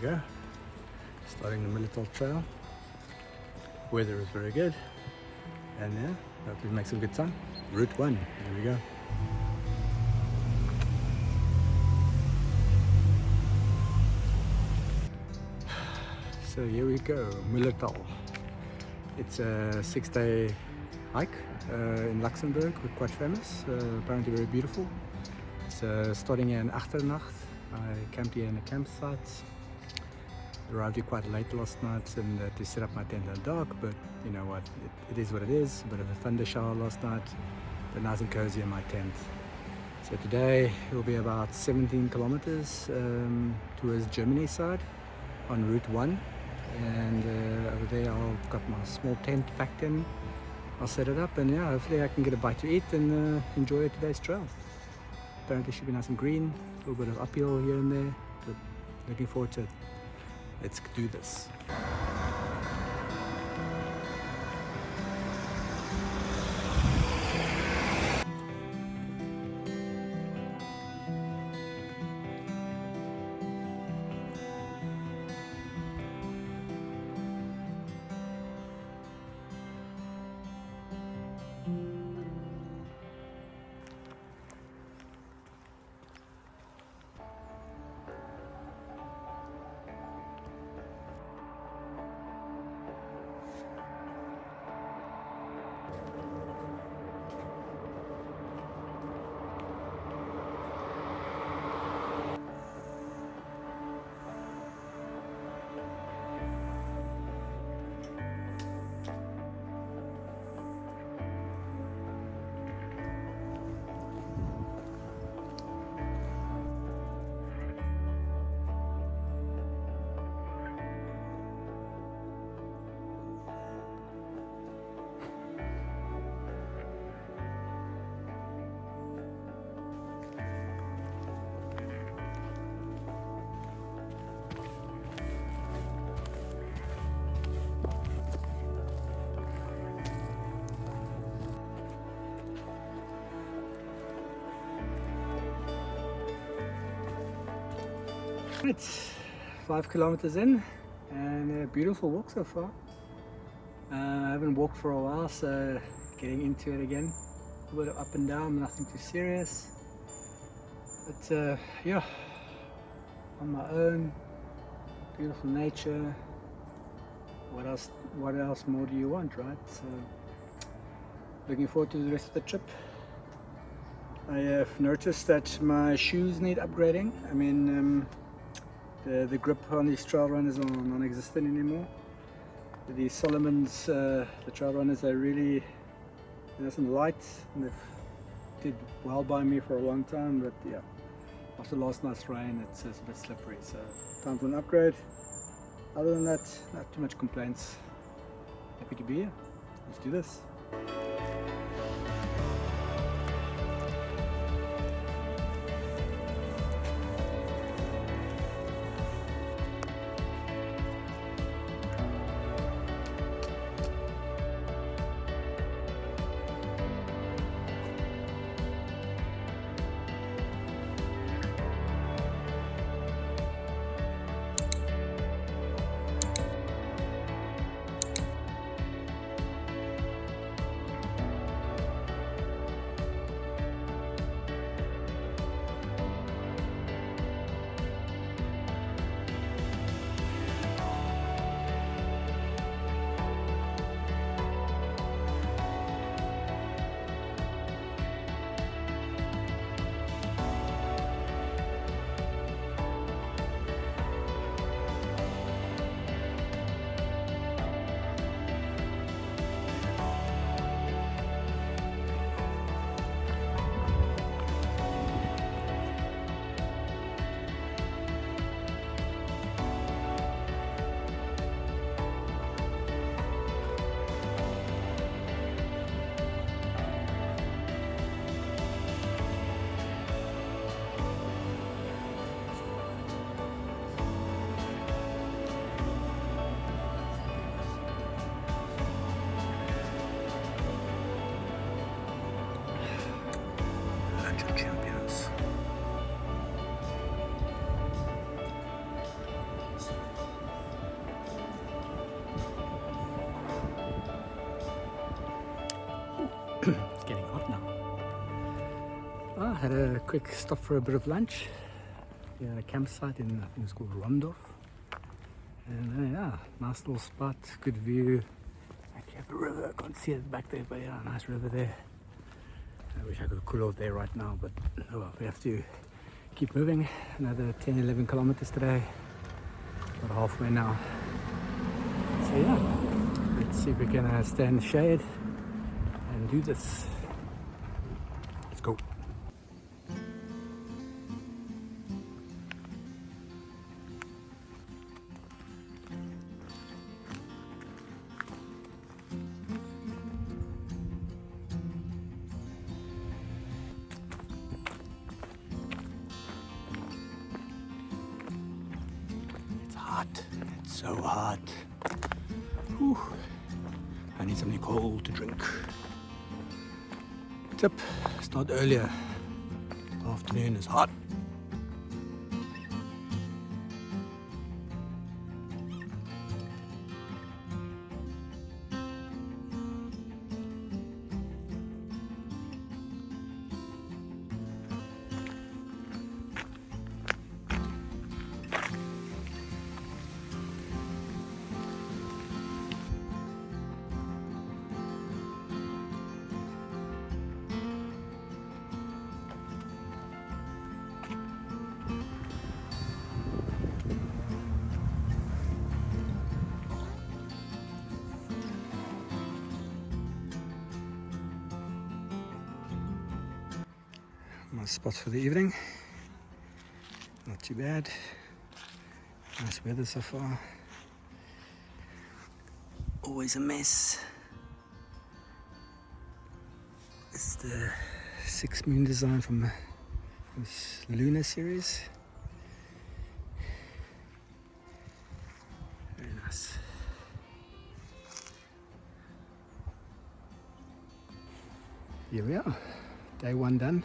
go. Starting the Mullerthal Trail. Weather is very good. And yeah, hopefully make some good time. Route 1, here we go. So here we go, Mullerthal. It's a 6-day hike in Luxembourg, quite famous, apparently very beautiful. It's starting here in Echternacht. I camped here in a campsite. Arrived here quite late last night and to set up my tent in the dark, but you know what, it is what it is. A bit of a thunder shower last night, but nice and cozy in my tent. So today it will be about 17 kilometers towards Germany side on Route 1. And over there I've got my small tent packed in. I'll set it up and yeah, hopefully I can get a bite to eat and enjoy today's trail. Apparently it should be nice and green, a little bit of uphill here and there, but looking forward to it. Let's do this. It's 5 kilometers in and a beautiful walk so far. I haven't walked for a while, so getting into it again. A bit of up and down, nothing too serious. But yeah, on my own, beautiful nature. What else more do you want, right? So looking forward to the rest of the trip. I have noticed that my shoes need upgrading. I mean, the grip on these trail runners are non-existent anymore. These Solomons, the trail runners, are really nice and light, and they've did well by me for a long time. But yeah, after last night's rain, it's a bit slippery. So time for an upgrade. Other than that, not too much complaints. Happy to be here. Let's do this. had a quick stop for a bit of lunch. We had a campsite in, I think it's called Rondorf. And yeah, nice little spot, good view. Actually have a river, I can't see it back there, but yeah, nice river there. I wish I could cool off there right now, but oh well, we have to keep moving. Another 10-11 kilometers today. About halfway now. So yeah, let's see if we can stay in the shade and do this. Let's go. It's so hot. Whew. I need something cold to drink. Tip, start earlier. Afternoon is hot. My spot for the evening. Not too bad. Nice weather so far. Always a mess. This is the 6 moon design from this lunar series. Very nice. Here we are. Day one done.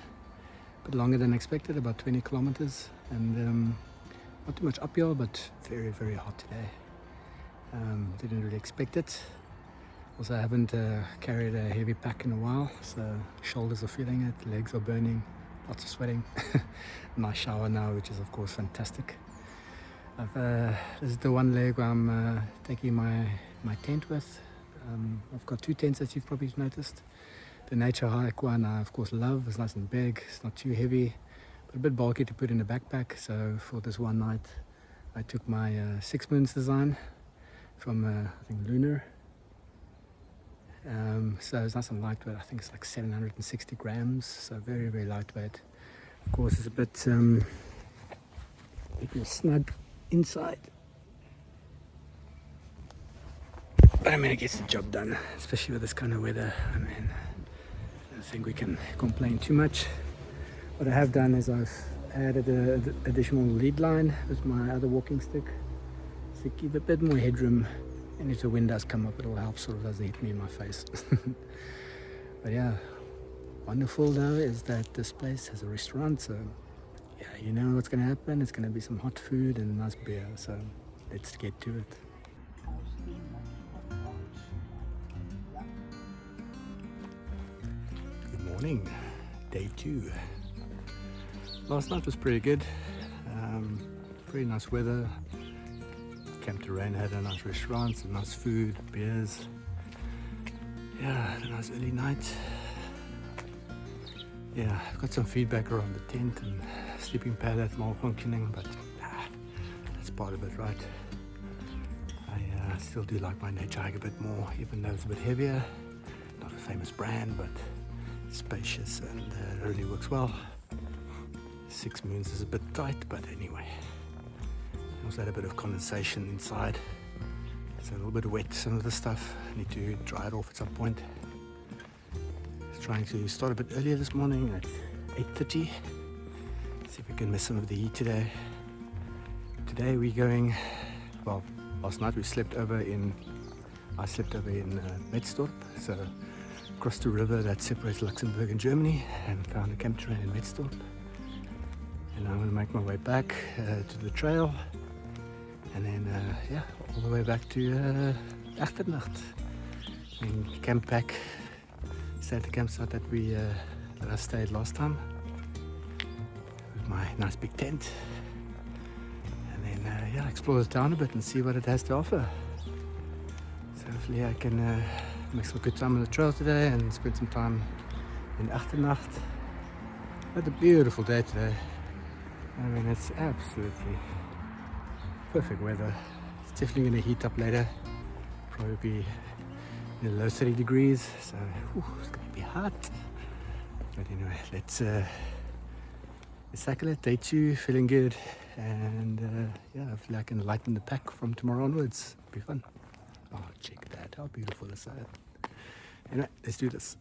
Bit longer than expected, about 20 kilometers, and not too much uphill, but very, very hot today. Didn't really expect it. Also, I haven't carried a heavy pack in a while, so shoulders are feeling it, legs are burning, lots of sweating. Nice shower now, which is of course fantastic. This is the one leg where I'm taking my tent with. I've got two tents, as you've probably noticed. The nature hike one I of course love. It's nice and big, it's not too heavy, but a bit bulky to put in a backpack. So for this one night I took my 6 moons design from I think Lunar. So it's nice and lightweight. I think it's like 760 grams, so very, very lightweight. Of course it's a bit snug inside, but I mean it gets the job done, especially with this kind of weather. I mean, I think we can complain too much. What I have done is I've added an additional lead line with my other walking stick to give a bit more headroom, and if the wind does come up it'll help so it doesn't hit me in my face. But yeah, wonderful though is that this place has a restaurant, so yeah, you know what's going to happen. It's going to be some hot food and nice beer, so let's get to it. Morning, day 2. Last night was pretty good. Pretty nice weather. Camp Terrain had a nice restaurant, some nice food, beers. Yeah, a nice early night. Yeah, I've got some feedback around the tent and sleeping pad that's malfunctioning, but that's part of it, right? I still do like my nature hike a bit more, even though it's a bit heavier. Not a famous brand, but spacious and really works well. 6 moons is a bit tight, but anyway. I also had a bit of condensation inside. It's a little bit wet, some of the stuff. I need to dry it off at some point. I was trying to start a bit earlier this morning at 8:30. See if we can miss some of the heat today. Today we're going, well, last night I slept over in Moersdorf, so crossed the river that separates Luxembourg and Germany, and found a camp terrain in Moersdorf. And I'm going to make my way back to the trail, and then yeah, all the way back to Echternacht. And camp back, stay at the campsite that I stayed last time. nice big tent, and then yeah, explore the town a bit and see what it has to offer. So hopefully I can make some good time on the trail today and spend some time in Echternacht. Had a beautiful day today. I mean, it's absolutely perfect weather. It's definitely going to heat up later, probably be in the low 30 degrees, so it's going to be hot. But anyway, let's tackle it. Day 2, feeling good, and yeah, hopefully I can lighten the pack from tomorrow onwards. It'll be fun. Oh, check that, how beautiful is that? Anyway, let's do this.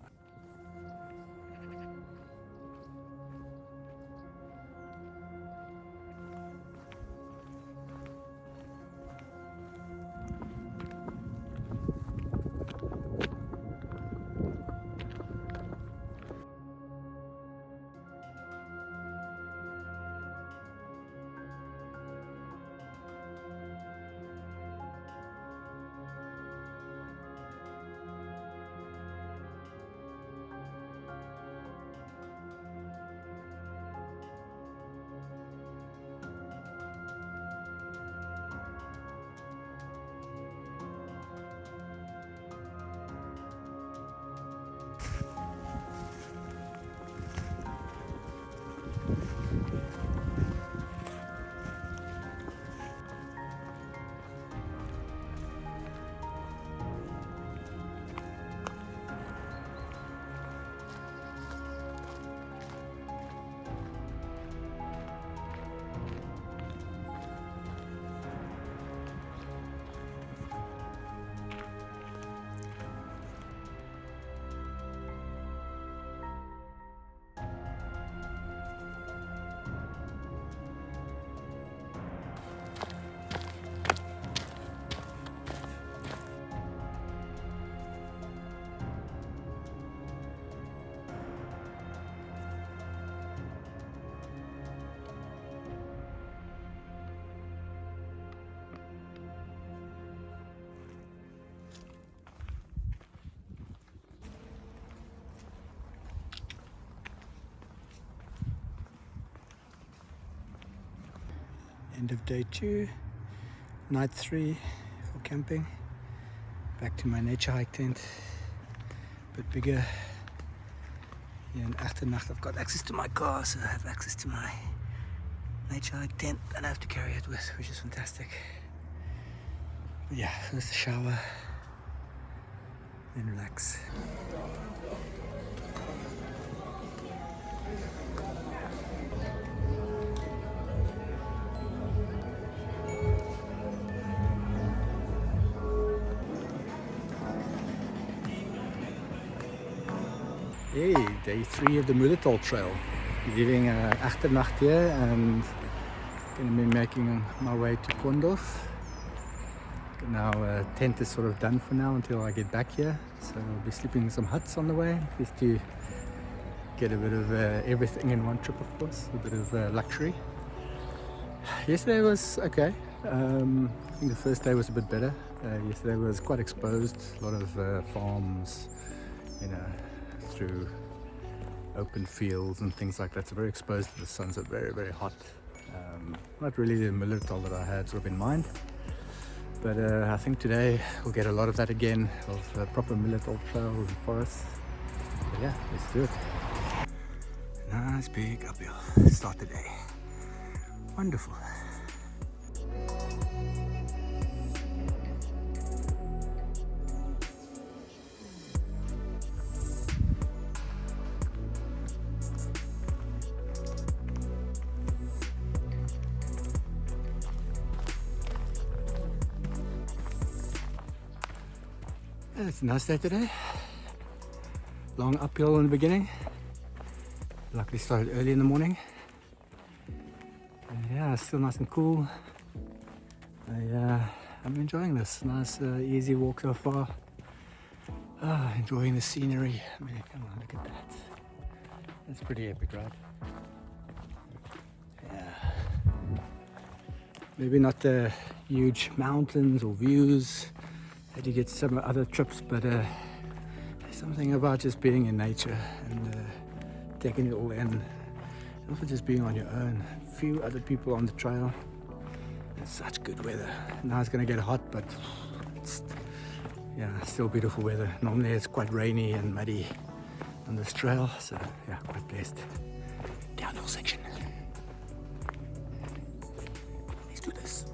End of day 2, night 3 for camping. Back to my nature hike tent, a bit bigger. Here in Echternacht I've got access to my car, so I have access to my nature hike tent and I have to carry it with, which is fantastic. But yeah, first a shower, then relax. Hey, day 3 of the Mullerthal Trail. Leaving Echternacht here and going to be making my way to Consdorf. Now tent is sort of done for now until I get back here, so I'll be sleeping in some huts on the way just to get a bit of everything in one trip, of course, a bit of luxury. Yesterday was okay. I think the first day was a bit better. Yesterday was quite exposed, a lot of farms, you know, through open fields and things like that, so very exposed to the sun, so very, very hot. Not really the Mullerthal that I had sort of in mind, but I think today we'll get a lot of that again, of proper Mullerthal trails and forests. But yeah, let's do it. Nice big uphill start the day. Wonderful. It's a nice day today. Long uphill in the beginning. Luckily started early in the morning. And yeah, it's still nice and cool. I'm enjoying this. Nice, easy walk so far. Enjoying the scenery. I mean, come on, look at that. That's pretty epic, right? Yeah. Maybe not the huge mountains or views that you get some other trips, but there's something about just being in nature and taking it all in. Also just being on your own, few other people on the trail. It's such good weather. Now it's gonna get hot, but it's, yeah, still beautiful weather. Normally it's quite rainy and muddy on this trail, so yeah, quite blessed. Downhill section. Let's do this.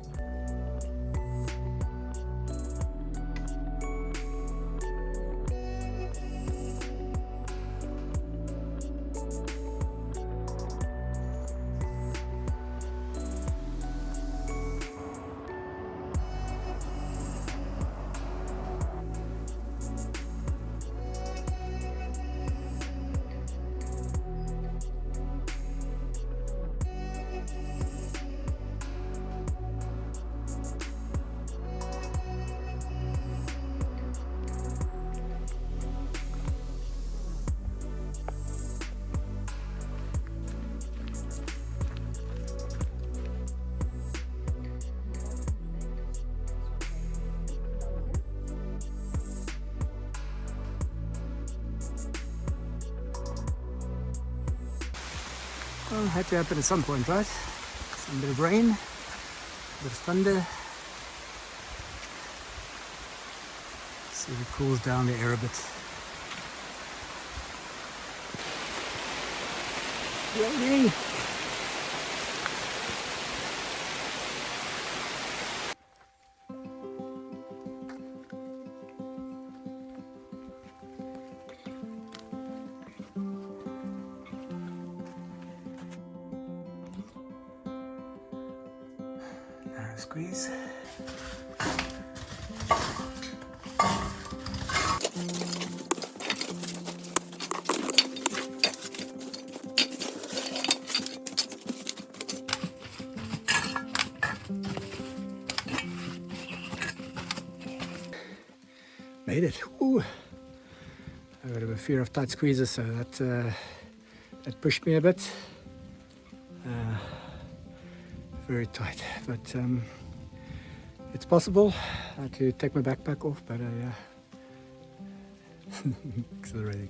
Well, had to happen at some point, right? Some bit of rain, a bit of thunder. See if it cools down the air a bit. Raining! Squeeze. Made it. Ooh. I got a bit of fear of tight squeezes, so that pushed me a bit. Very tight, but it's possible. I had to take my backpack off, but yeah, exhilarating.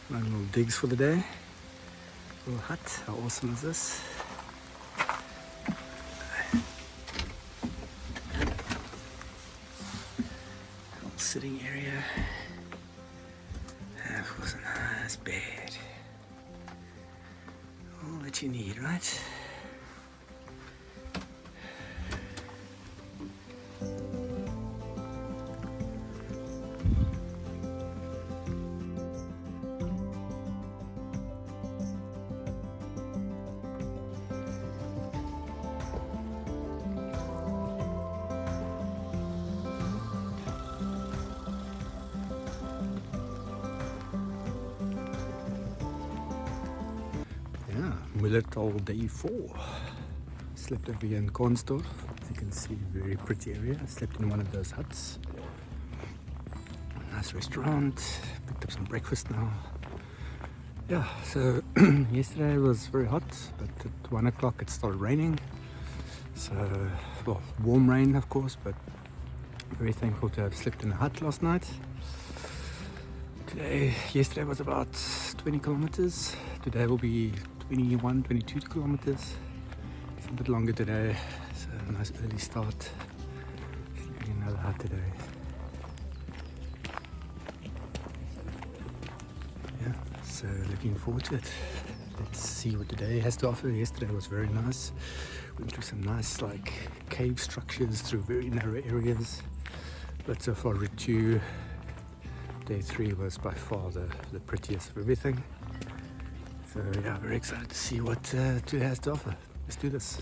One little digs for the day. Little hut. How awesome is this? Little sitting area. And of course a nice bed. All that you need, right? Mullerthal day 4. Slept over here in Consdorf. As you can see, very pretty area. I slept in one of those huts. Nice restaurant. Picked up some breakfast now. Yeah, so yesterday was very hot, but at 1 o'clock it started raining. So, well, warm rain of course, but very thankful to have slept in a hut last night. Yesterday was about 20 kilometers. Today will be 21, 22 kilometers. It's a bit longer today, so a nice early start. Sleeping in another hut today. Yeah, so looking forward to it. Let's see what today has to offer. Yesterday was very nice. Went through some nice like cave structures through very narrow areas. But so far route 2, day 3 was by far the prettiest of everything. So yeah, very excited to see what today has to offer. Let's do this.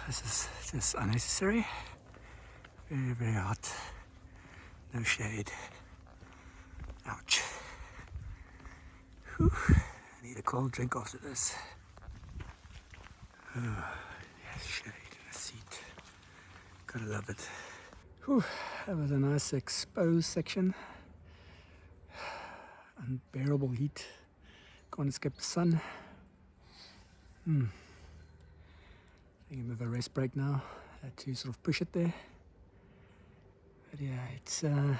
This is just unnecessary. Very, very hot. No shade. Ouch. Whew. I need a cold drink after this. Oh, yes, shade in the seat. Gotta love it. Whew. That was a nice exposed section. Unbearable heat. Can't escape the sun. Taking a bit of a rest break now. Had to sort of push it there. But yeah, it's a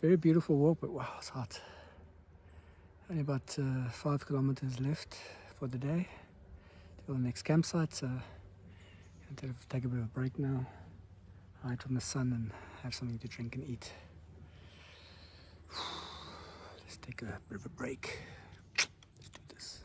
very beautiful walk, but wow, it's hot. Only about 5 kilometers left for the day till the next campsite, so I'm going to take a bit of a break now, hide from the sun and have something to drink and eat. Let's take a bit of a break. Let's do this.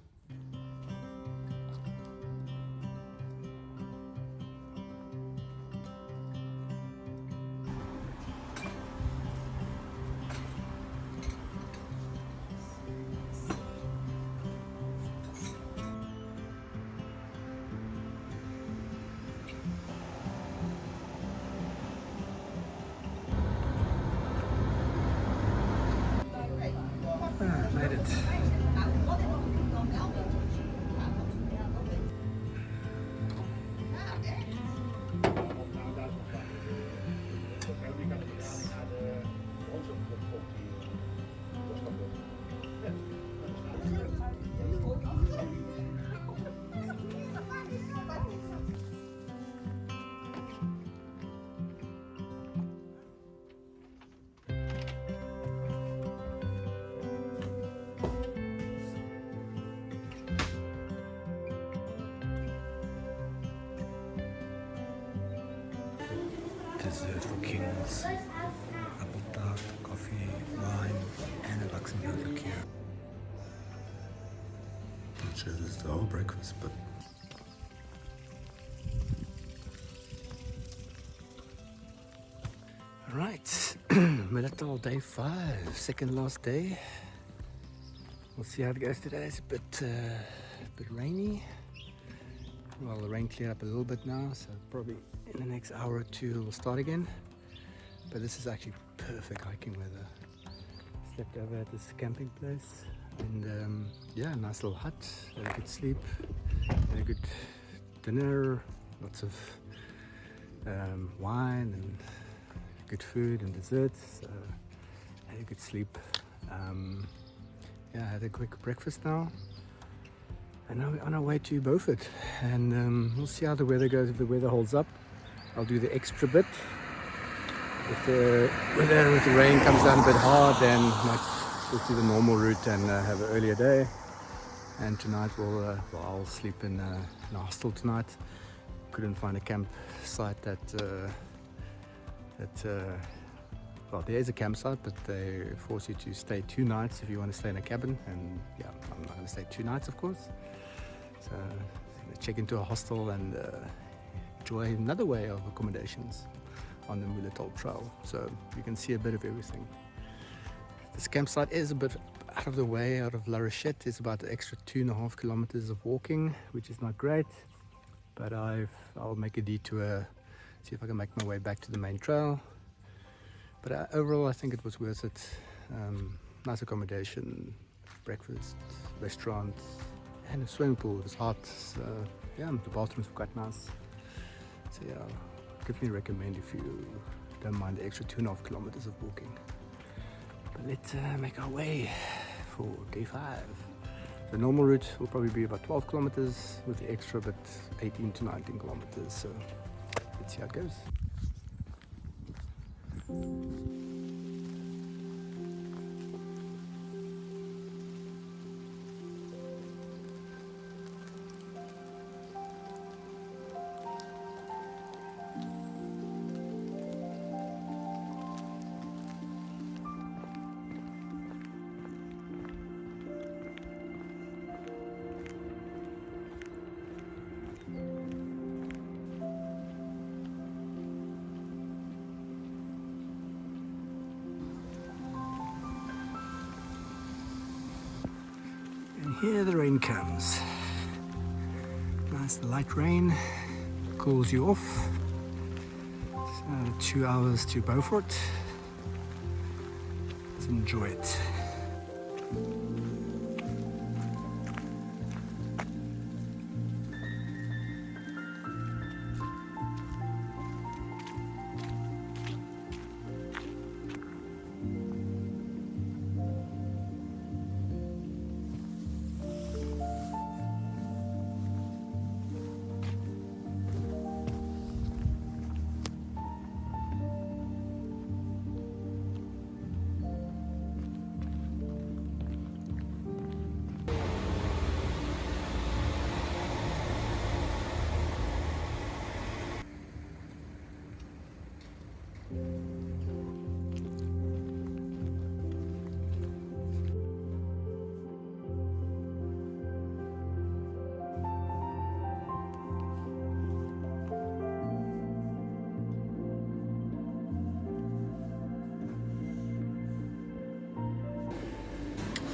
Made it. Dessert for kings, apple tart, coffee, wine, and a Luxembourg liqueur. Not sure this is the whole breakfast, but alright, Mullerthal day 5, second last day. We'll see how it goes today. It's a bit rainy. Well, the rain cleared up a little bit now, so probably in the next hour or two we'll start again. But this is actually perfect hiking weather. Slept over at this camping place, and yeah, nice little hut, had a good sleep, had a good dinner, lots of wine and good food and desserts. So had a good sleep. Yeah, had a quick breakfast now. And now we're on our way to Beaufort, and we'll see how the weather goes. If the weather holds up, I'll do the extra bit. If the weather with the rain comes down a bit hard, then I might just do the normal route and have an earlier day. And tonight I'll sleep in a hostel tonight. Couldn't find a campsite well, there is a campsite, but they force you to stay 2 nights if you want to stay in a cabin. And yeah, I'm not going to stay 2 nights, of course. So I'm going to check into a hostel and enjoy another way of accommodations on the Mullerthal Trail. So you can see a bit of everything. This campsite is a bit out of the way, out of Larochette. It's about an extra 2.5 kilometers of walking, which is not great. But I'll make a detour, see if I can make my way back to the main trail. But overall, I think it was worth it. Nice accommodation, breakfast, restaurant, and a swimming pool. It was hot, so yeah, the bathrooms were quite nice. So yeah, definitely recommend if you don't mind the extra 2.5 kilometers of walking. But let's make our way for day 5. The normal route will probably be about 12 kilometers with the extra, but 18 to 19 kilometers. So let's see how it goes. Here the rain comes. Nice light rain cools you off. 2 hours to Beaufort. Let's enjoy it.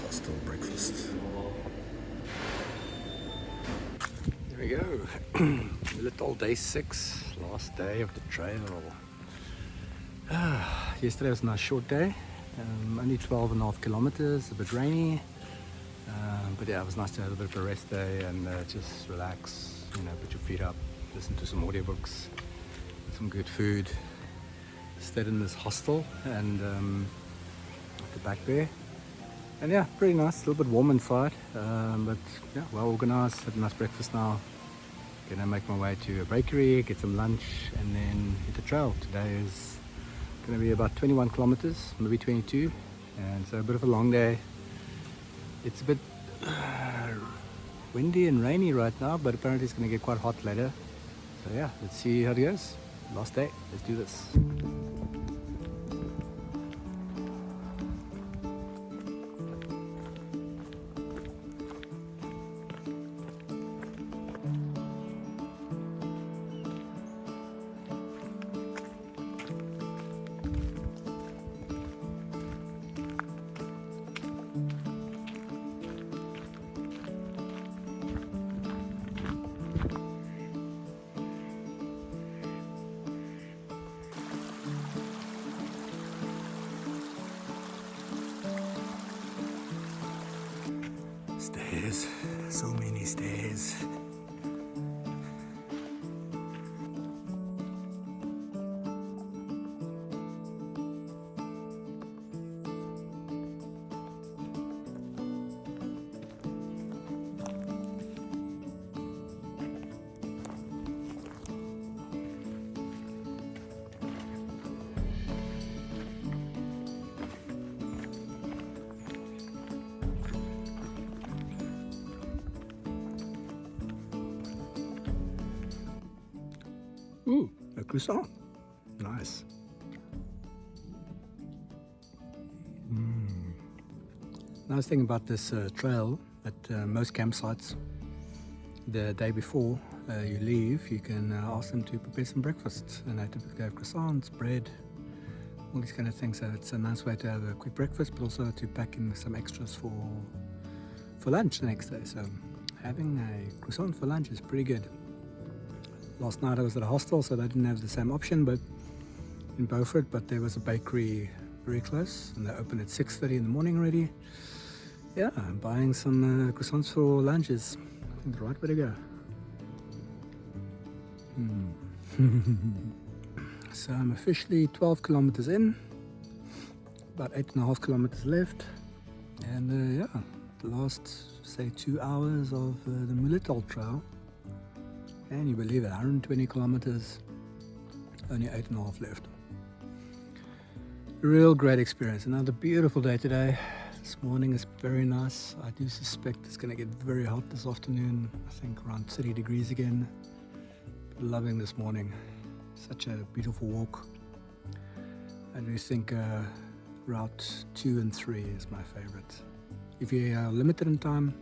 Hostel breakfast. There we go. Mullerthal day 6, last day of the trail. Yesterday was a nice short day, only 12.5 kilometers, a bit rainy, but yeah, it was nice to have a bit of a rest day and just relax, put your feet up, listen to some audiobooks, some good food. Stayed in this hostel and at the back there, and yeah, pretty nice, a little bit warm inside, but yeah, well organized. Had a nice breakfast now. Gonna make my way to a bakery, get some lunch, and then hit the trail. Today is gonna be about 21 kilometers, maybe 22, and so a bit of a long day. It's a bit windy and rainy right now, but apparently it's gonna get quite hot later. So yeah, let's see how it goes. Last day, let's do this. Stairs, so many stairs. Ooh, a croissant. Nice. Nice thing about this trail, at most campsites, the day before you leave, you can ask them to prepare some breakfast. And they typically have croissants, bread, all these kind of things. So it's a nice way to have a quick breakfast, but also to pack in some extras for lunch the next day. So having a croissant for lunch is pretty good. Last night I was at a hostel, so they didn't have the same option, but in Beaufort, but there was a bakery very close, and they opened at 6:30 in the morning already. Yeah, buying some croissants for lunch is, I think, the right way to go. So I'm officially 12 kilometers in, about 8.5 kilometers left, and yeah, the last, say, 2 hours of the Mullerthal Trail. And you believe it, 120 kilometers, only 8.5 left. Real great experience. Another beautiful day today. This morning is very nice. I do suspect it's going to get very hot this afternoon. I think around 30 degrees again. Loving this morning. Such a beautiful walk. I do think route 2 and 3 is my favorite. If you are limited in time,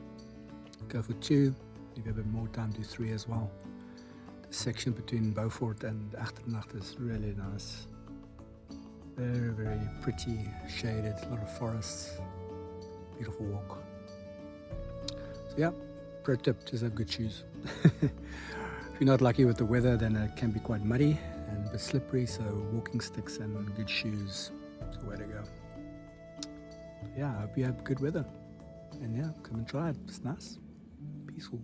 go for 2. If you have a bit more time, do 3 as well. The section between Beaufort and Echternacht is really nice. Very, very pretty, shaded, a lot of forests. Beautiful walk. So yeah, pro tip, just have good shoes. If you're not lucky with the weather, then it can be quite muddy and a bit slippery, so walking sticks and good shoes is the way to go. But yeah, I hope you have good weather. And yeah, come and try it. It's nice, peaceful.